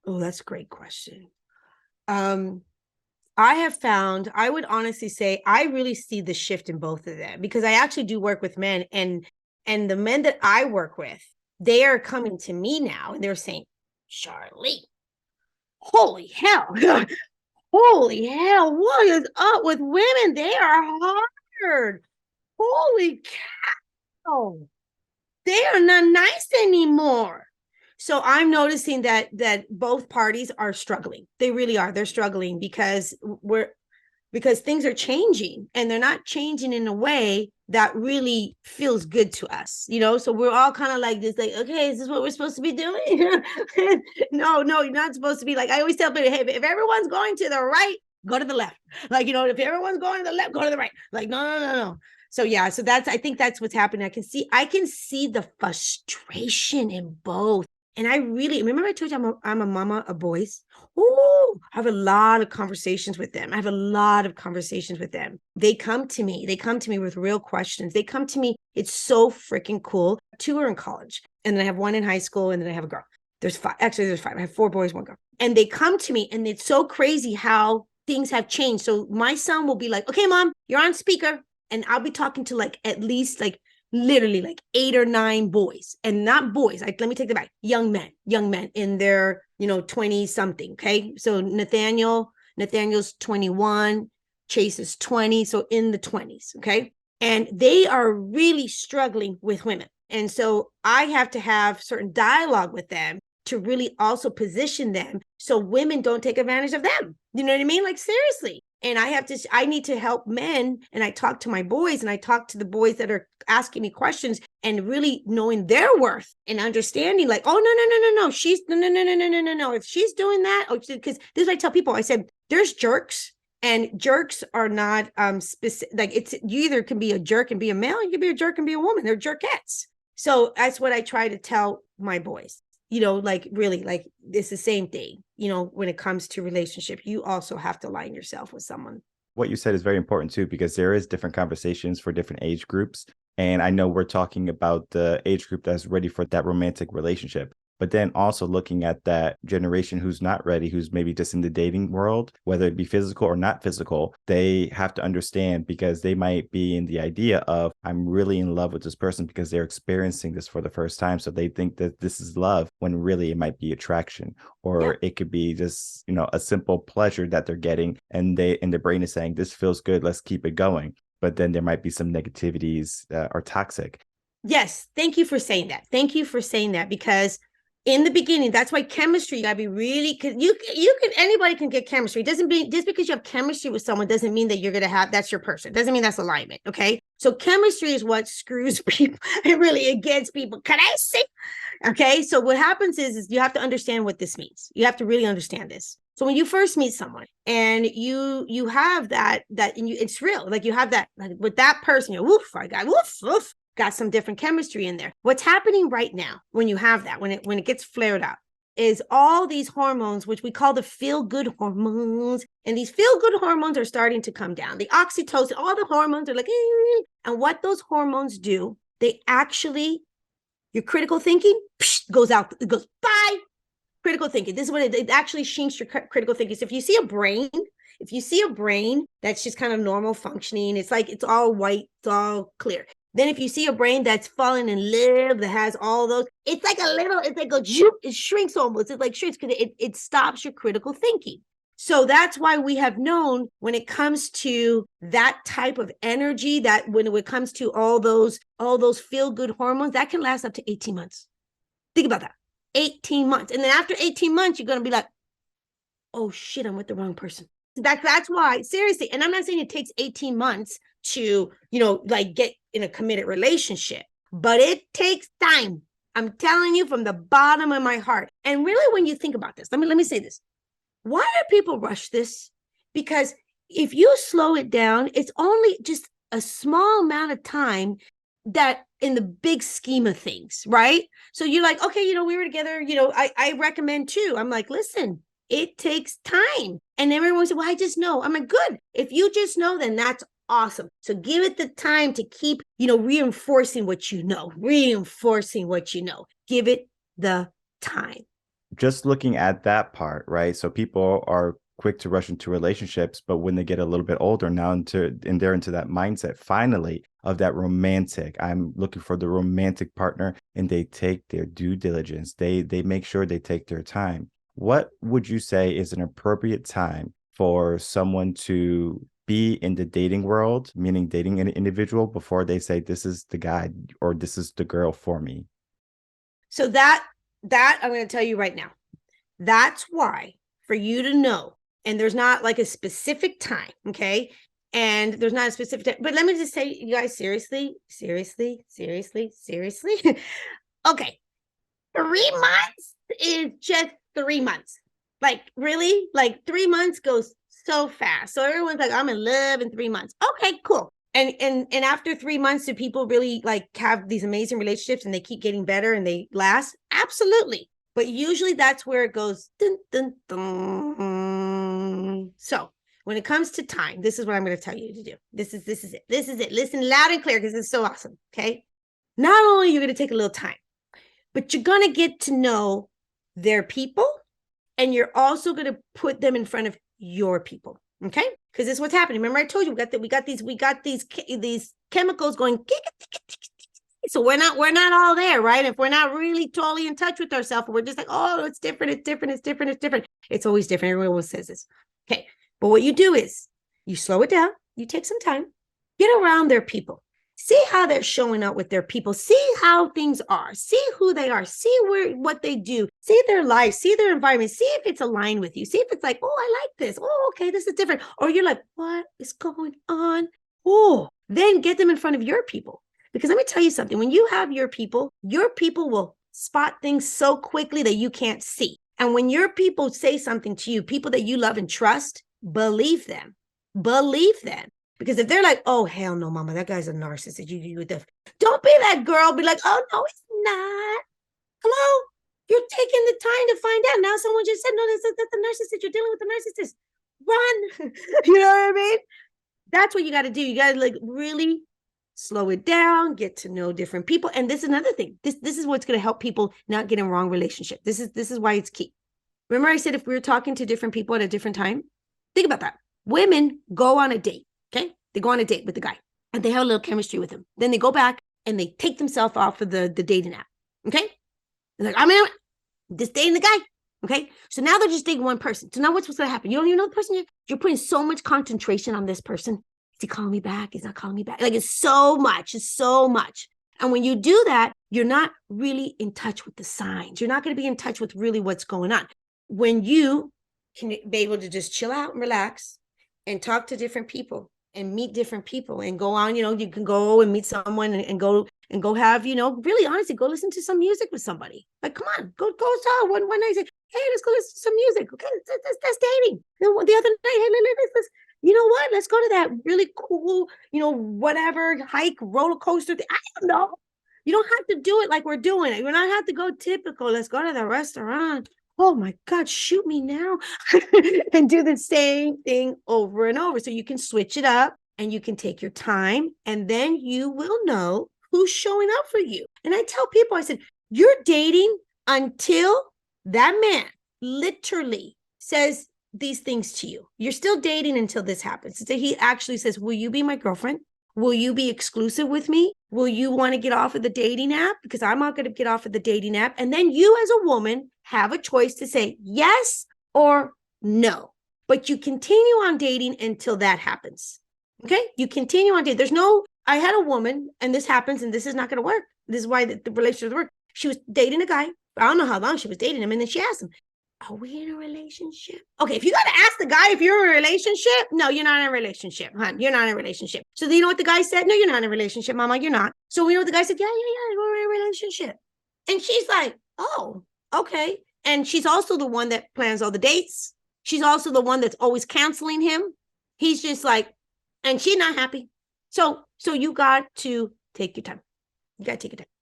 Oh, that's a great question. I have found, I would honestly say, I really see the shift in both of them because I actually do work with men, and the men that I work with, they are coming to me now and they're saying, Charlene, holy hell, holy hell, what is up with women? They are hard. Holy cow. They are not nice anymore. So I'm noticing that both parties are struggling. They really are. They're struggling because things are changing, and they're not changing in a way that really feels good to us, so we're all kind of like this, like, okay, is this what we're supposed to be doing? No, you're not supposed to be. Like, I always tell people, hey, if everyone's going to the right, go to the left. Like, if everyone's going to the left, go to the right. Like, no. So yeah, so I think that's what's happening. I can see the frustration in both. And I really remember I told you I'm a mama of boys. Oh, I have a lot of conversations with them. They come to me with real questions. They come to me. It's so freaking cool. 2 are in college, and then I have 1 in high school, and then I have a girl. There's 5. Actually, there's 5. I have 4 boys, 1 girl. And they come to me, and it's so crazy how things have changed. So my son will be like, okay, mom, you're on speaker. And I'll be talking to like at least like literally like 8 or 9 boys, and not boys. Like, let me take that back. Young men in their, 20 something. Okay. So Nathaniel's 21, Chase is 20. So in the 20s. Okay. And they are really struggling with women. And so I have to have certain dialogue with them to really also position them so women don't take advantage of them. You know what I mean? Like, seriously. And I need to help men. And I talk to my boys, and I talk to the boys that are asking me questions, and really knowing their worth and understanding, like, oh, no. She's no. If she's doing that, because this is what I tell people. I said, there's jerks, and jerks are not specific. Like, you either can be a jerk and be a male, you can be a jerk and be a woman. They're jerkettes. So that's what I try to tell my boys. Like, really, like, it's the same thing, when it comes to relationship, you also have to align yourself with someone. What you said is very important too, because there is different conversations for different age groups. And I know we're talking about the age group that's ready for that romantic relationship, but then also looking at that generation who's not ready, who's maybe just in the dating world, whether it be physical or not physical, they have to understand, because they might be in the idea of, I'm really in love with this person because they're experiencing this for the first time. So they think that this is love, when really it might be attraction, or it could be just, a simple pleasure that they're getting. And their brain is saying, this feels good, let's keep it going. But then there might be some negativities that are toxic. Yes. Thank you for saying that. Because in the beginning, that's why chemistry, you gotta be really, because anybody can get chemistry. It doesn't mean, just because you have chemistry with someone doesn't mean that you're gonna have, that's your person. It doesn't mean that's alignment. Okay. So chemistry is what screws people. It gets people. Can I see? Okay. So what happens is you have to understand what this means. You have to really understand this. So when you first meet someone and you have that and it's real, like, you have that, like, with that person, I got some different chemistry in there. What's happening right now when you have that, when it gets flared up, is all these hormones, which we call the feel-good hormones. And these feel-good hormones are starting to come down. The oxytocin, all the hormones are like, and what those hormones do, they actually, your critical thinking goes out, it goes, bye. Critical thinking. This is what it actually shrinks your critical thinking. So if you see a brain that's just kind of normal functioning, it's like, it's all white, it's all clear. Then if you see a brain that's fallen in love, that has all those, it's like it shrinks almost. It like shrinks because it stops your critical thinking. So that's why we have known, when it comes to that type of energy, that when it comes to all those feel-good hormones, that can last up to 18 months. Think about that. 18 months. And then after 18 months, you're going to be like, oh shit, I'm with the wrong person. That's why, seriously. And I'm not saying it takes 18 months to, like get in a committed relationship, but it takes time. I'm telling you from the bottom of my heart. And really, when you think about this, let me say this. Why do people rush this? Because if you slow it down, it's only just a small amount of time that in the big scheme of things, right? So you're like, okay, we were together, I recommend too. I'm like, listen, it takes time. And everyone said, well, I just know. I'm like, good. If you just know, then that's awesome. So give it the time to keep, reinforcing what you know. Give it the time. Just looking at that part, right? So people are quick to rush into relationships, but when they get a little bit older now and they're into that mindset finally of that romantic, I'm looking for the romantic partner, and they take their due diligence. They make sure they take their time. What would you say is an appropriate time for someone to be in the dating world, meaning dating an individual, before they say this is the guy or this is the girl for me? So that I'm going to tell you right now. That's why, for you to know, and there's not like a specific time, okay? And there's not a specific time, but let me just say, you guys, seriously. Okay. 3 months is just 3 months. Like, really? Like 3 months goes so fast. So everyone's like, I'm in love in 3 months. Okay, cool. And after 3 months, do people really like have these amazing relationships and they keep getting better and they last? Absolutely. But usually that's where it goes. Dun, dun, dun. So when it comes to time, this is what I'm going to tell you to do. This is it. Listen loud and clear because it's so awesome. Okay. Not only are you going to take a little time, but you're going to get to know their people, and you're also going to put them in front of your people. Okay. Because this is what's happening. Remember, I told you we got these chemicals going. So we're not all there, right? If we're not really totally in touch with ourselves, we're just like, oh, it's different. It's always different. Everyone says this. Okay. But what you do is you slow it down. You take some time, get around their people. See how they're showing up with their people. See how things are. See who they are. See what they do. See their life. See their environment. See if it's aligned with you. See if it's like, oh, I like this. Oh, okay, this is different. Or you're like, what is going on? Oh, then get them in front of your people. Because let me tell you something. When you have your people will spot things so quickly that you can't see. And when your people say something to you, people that you love and trust, believe them. Because if they're like, oh, hell no, mama, that guy's a narcissist. Don't be that girl. Be like, oh, no, it's not. Hello? You're taking the time to find out. Now someone just said, no, that's the narcissist. You're dealing with the narcissist. Run. You know what I mean? That's what you got to do. You got to like really slow it down, get to know different people. And this is another thing. This is what's going to help people not get in wrong relationship. This is why it's key. Remember I said if we were talking to different people at a different time? Think about that. Women go on a date. Okay. They go on a date with the guy and they have a little chemistry with him. Then they go back and they take themselves off of the dating app. Okay. They're like, I'm just dating the guy. Okay. So now they're just dating one person. So now what's going to happen? You don't even know the person yet. You're putting so much concentration on this person. Is he calling me back? He's not calling me back. Like it's so much. And when you do that, you're not really in touch with the signs. You're not going to be in touch with really what's going on. When you can be able to just chill out and relax and talk to different people and meet different people and go on, you can go and meet someone and go have, really honestly, go listen to some music with somebody. Like, come on, go talk. One night, say, hey, let's go listen to some music. Okay, that's dating. The other night, hey, let's you know what? Let's go to that really cool, whatever hike, roller coaster. I don't know. You don't have to do it like we're doing it. You don't have to go typical. Let's go to the restaurant. Oh my God, shoot me now. And do the same thing over and over. So you can switch it up and you can take your time and then you will know who's showing up for you. And I tell people, I said, you're dating until that man literally says these things to you. You're still dating until this happens. So he actually says, will you be my girlfriend? Will you be exclusive with me? Will you want to get off of the dating app? Because I'm not going to get off of the dating app. And then you as a woman have a choice to say yes or no. But you continue on dating until that happens. Okay? You continue on dating. I had a woman, and this happens, and this is not going to work. This is why the relationship work. She was dating a guy I don't know how long she was dating him. And then she asked him, are we in a relationship? Okay, if you got to ask the guy if you're in a relationship, no, you're not in a relationship, hon. You're not in a relationship. So you know what the guy said? No, you're not in a relationship, mama. You're not. So we know what the guy said? Yeah, we're in a relationship. And she's like, oh, okay. And she's also the one that plans all the dates. She's also the one that's always canceling him. He's just like, and she's not happy. So you got to take your time. You got to take your time.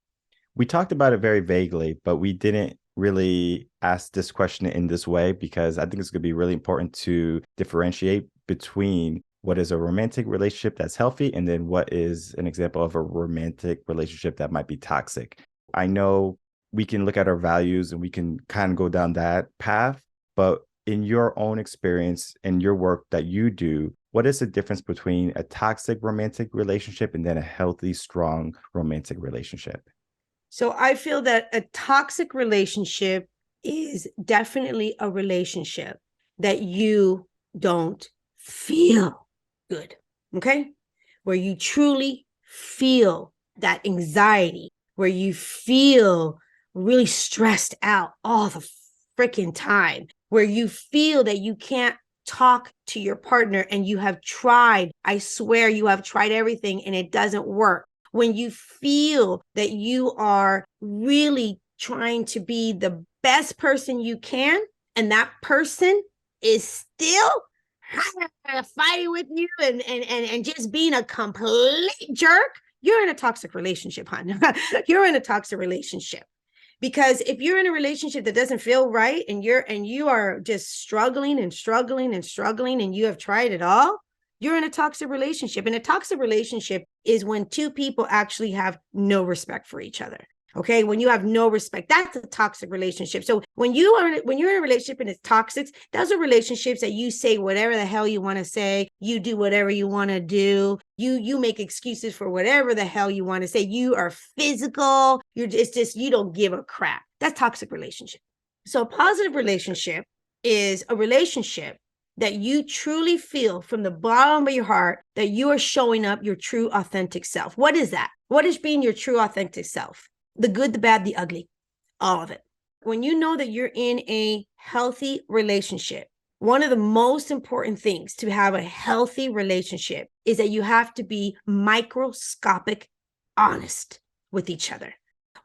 We talked about it very vaguely, but we didn't really ask this question in this way because I think it's going to be really important to differentiate between what is a romantic relationship that's healthy and then what is an example of a romantic relationship that might be toxic. I know we can look at our values and we can kind of go down that path, but in your own experience and your work that you do, what is the difference between a toxic romantic relationship and then a healthy, strong romantic relationship? So I feel that a toxic relationship is definitely a relationship that you don't feel good, okay? Where you truly feel that anxiety, where you feel really stressed out all the freaking time, where you feel that you can't talk to your partner and you have tried, I swear you have tried everything and it doesn't work. When you feel that you are really trying to be the best person you can, and that person is still fighting with you and just being a complete jerk, you're in a toxic relationship, hon. You're in a toxic relationship. Because if you're in a relationship that doesn't feel right and you are just struggling and you have tried it all, you're in a toxic relationship. And a toxic relationship is when two people actually have no respect for each other. Okay. When you have no respect, that's a toxic relationship. So when you're in a relationship and it's toxic, those are relationships that you say whatever the hell you want to say. You do whatever you want to do. You make excuses for whatever the hell you want to say. You are physical. It's just, you don't give a crap. That's toxic relationship. So a positive relationship is a relationship that you truly feel from the bottom of your heart that you are showing up your true, authentic self. What is that? What is being your true, authentic self? The good, the bad, the ugly, all of it. When you know that you're in a healthy relationship, one of the most important things to have a healthy relationship is that you have to be microscopic honest with each other.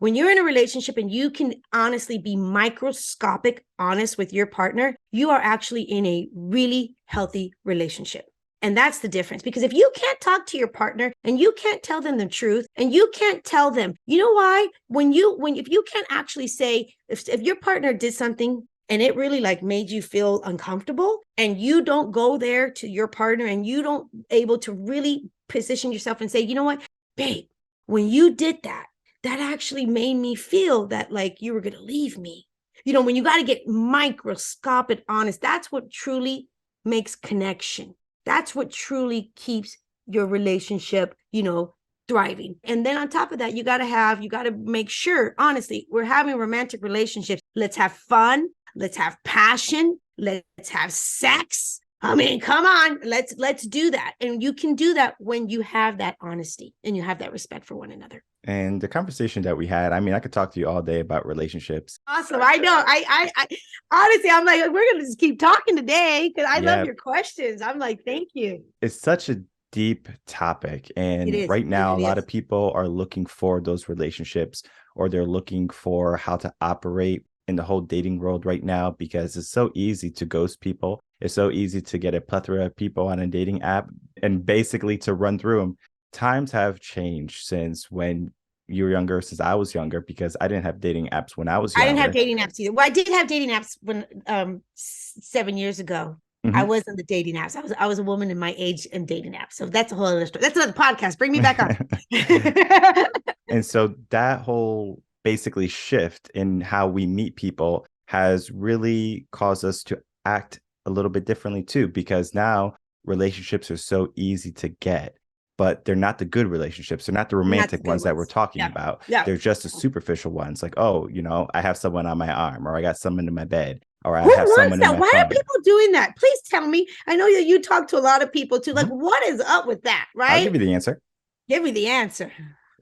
When you're in a relationship and you can honestly be microscopic honest with your partner, you are actually in a really healthy relationship. And that's the difference. Because if you can't talk to your partner and you can't tell them the truth and you can't tell them, you know why? If you can't actually say, if your partner did something and it really like made you feel uncomfortable and you don't go there to your partner and you don't able to really position yourself and say, you know what, babe, when you did that, that actually made me feel that like you were going to leave me. You know, when you got to get microscopic honest, that's what truly makes connection. That's what truly keeps your relationship, thriving. And then on top of that, you got to make sure, honestly, we're having romantic relationships. Let's have fun. Let's have passion. Let's have sex. I mean, come on, let's do that. And you can do that when you have that honesty and you have that respect for one another. And the conversation that we had, I mean, I could talk to you all day about relationships. Awesome. I know. I honestly, I'm like, we're going to just keep talking today because I love your questions. I'm like, thank you. It's such a deep topic. And right now, a lot of people are looking for those relationships or they're looking for how to operate in the whole dating world right now because it's so easy to ghost people. It's so easy to get a plethora of people on a dating app and basically to run through them. Times have changed since when you were younger, since I was younger, because I didn't have dating apps when I was younger. I didn't have dating apps either. Well, I did have dating apps when 7 years ago. Mm-hmm. I was on the dating apps. I was a woman in my age and dating apps. So that's a whole other story. That's another podcast. Bring me back on. And so that whole basically shift in how we meet people has really caused us to act a little bit differently too, because now relationships are so easy to get. But they're not the good relationships. They're not the romantic ones that we're talking about. Yeah. They're just the superficial ones. Like, oh, I have someone on my arm, or I got someone in my bed, or I have someone in my phone. Why are people doing that? Please tell me. I know that you talk to a lot of people too. Like, what is up with that, right? I'll give you the answer. Give me the answer.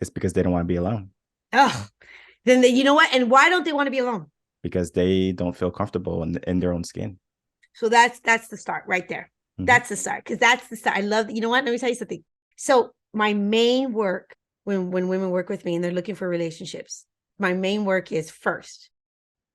It's because they don't want to be alone. Oh, then you know what? And why don't they want to be alone? Because they don't feel comfortable in their own skin. So that's the start right there. Mhm. That's the start. Because that's the start. I love, you know what? Let me tell you something. So my main work when women work with me and they're looking for relationships, my main work is first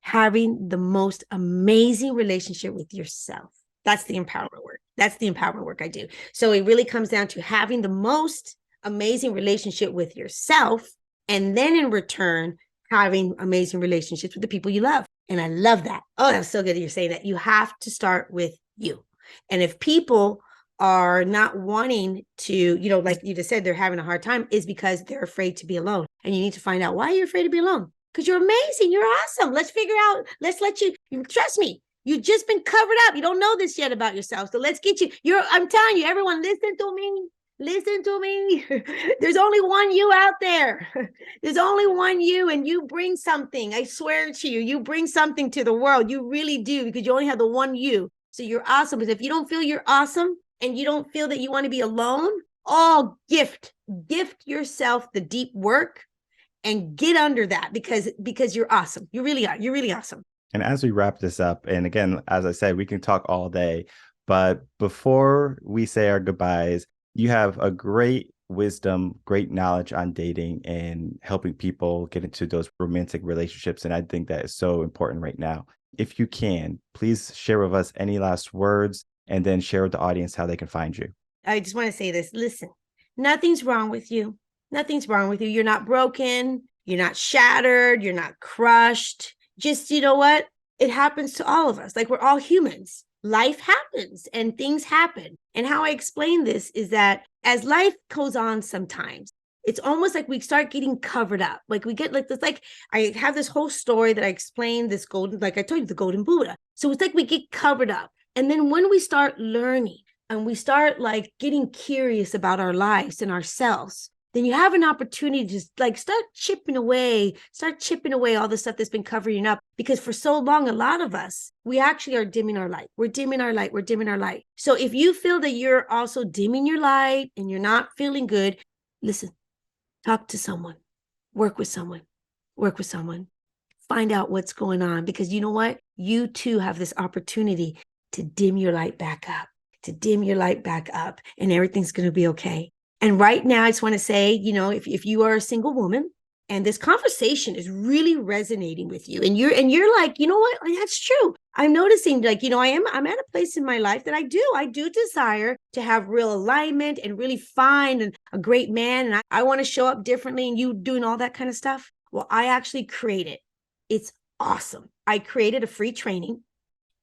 having the most amazing relationship with yourself. That's the empowerment work. That's the empowerment work I do. So it really comes down to having the most amazing relationship with yourself. And then in return, having amazing relationships with the people you love. And I love that. Oh, that's so good that you're saying that. You have to start with you. And if people are not wanting to, you know, like you just said, they're having a hard time, is because they're afraid to be alone. And you need to find out why you're afraid to be alone. Because you're amazing. You're awesome. Let's figure out, let's let you, trust me, you've just been covered up. You don't know this yet about yourself. So let's get you, I'm telling you, everyone, listen to me. Listen to me. There's only one you out there. There's only one you, and you bring something. I swear to you, you bring something to the world. You really do, because you only have the one you. So you're awesome. Because if you don't feel you're awesome and you don't feel that you want to be alone, gift yourself the deep work and get under that, because you're awesome. You really are. You're really awesome. And as we wrap this up, and again, as I said, we can talk all day, but before we say our goodbyes, you have a great wisdom, great knowledge on dating and helping people get into those romantic relationships. And I think that is so important right now. If you can, please share with us any last words, and then share with the audience how they can find you. I just want to say this. Listen, nothing's wrong with you. Nothing's wrong with you. You're not broken. You're not shattered. You're not crushed. Just, you know what? It happens to all of us. Like, we're all humans. Life happens and things happen. And how I explain this is that as life goes on, sometimes it's almost like we start getting covered up. Like we get like this, like I have this whole story that I explained, this golden, like I told you, the golden Buddha. So it's like we get covered up. And then when we start learning and we start like getting curious about our lives and ourselves, then you have an opportunity to like start chipping away all the stuff that's been covering up. Because for so long, a lot of us, we actually are dimming our light. We're dimming our light. So if you feel that you're also dimming your light and you're not feeling good, listen, talk to someone, work with someone, find out what's going on. Because you know what? You too have this opportunity to dim your light back up, and everything's going to be okay. And right now, I just want to say, you know, if you are a single woman and this conversation is really resonating with you, and you're like, you know what, that's true. I'm noticing, like, you know, I'm at a place in my life that I do desire to have real alignment and really find a great man. And I want to show up differently, and you doing all that kind of stuff. Well, I actually created, it's awesome. I created a free training,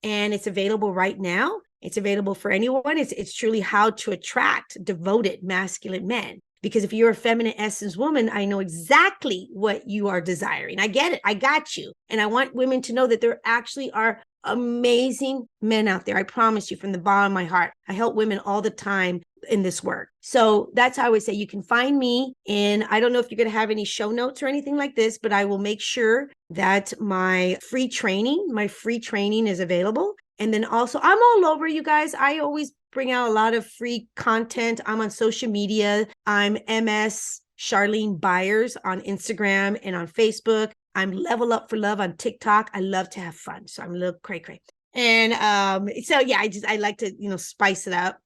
and it's available right now. It's available for anyone. It's truly how to attract devoted masculine men. Because if you're a feminine essence woman, I know exactly what you are desiring. I get it. I got you. And I want women to know that there actually are amazing men out there. I promise you, from the bottom of my heart. I help women all the time in this work. So that's how I would say you can find me in, I don't know if you're going to have any show notes or anything like this, but I will make sure that my free training is available. And then also, I'm all over, you guys. I always bring out a lot of free content. I'm on social media. I'm MS Charlene Byars on Instagram and on Facebook. I'm Level Up for Love on TikTok. I love to have fun. So I'm a little cray-cray. And so yeah, I like to, you know, spice it up.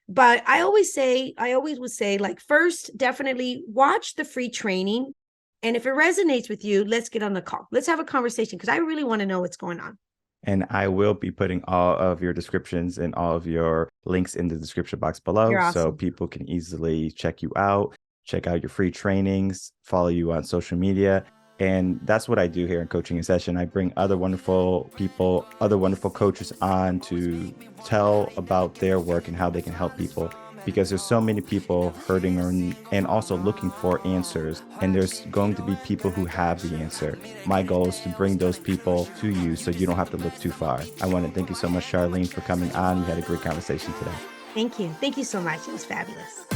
But I always would say, like, first, definitely watch the free training. And if it resonates with you, let's get on the call. Let's have a conversation, because I really want to know what's going on. And I will be putting all of your descriptions and all of your links in the description box below. You're awesome. So people can easily check you out, check out your free trainings, follow you on social media. And that's what I do here in Coaching in Session. I bring other wonderful people, other wonderful coaches on to tell about their work and how they can help people. Because there's so many people hurting and also looking for answers. And there's going to be people who have the answer. My goal is to bring those people to you so you don't have to look too far. I want to thank you so much, Charlene, for coming on. We had a great conversation today. Thank you. Thank you so much. It was fabulous.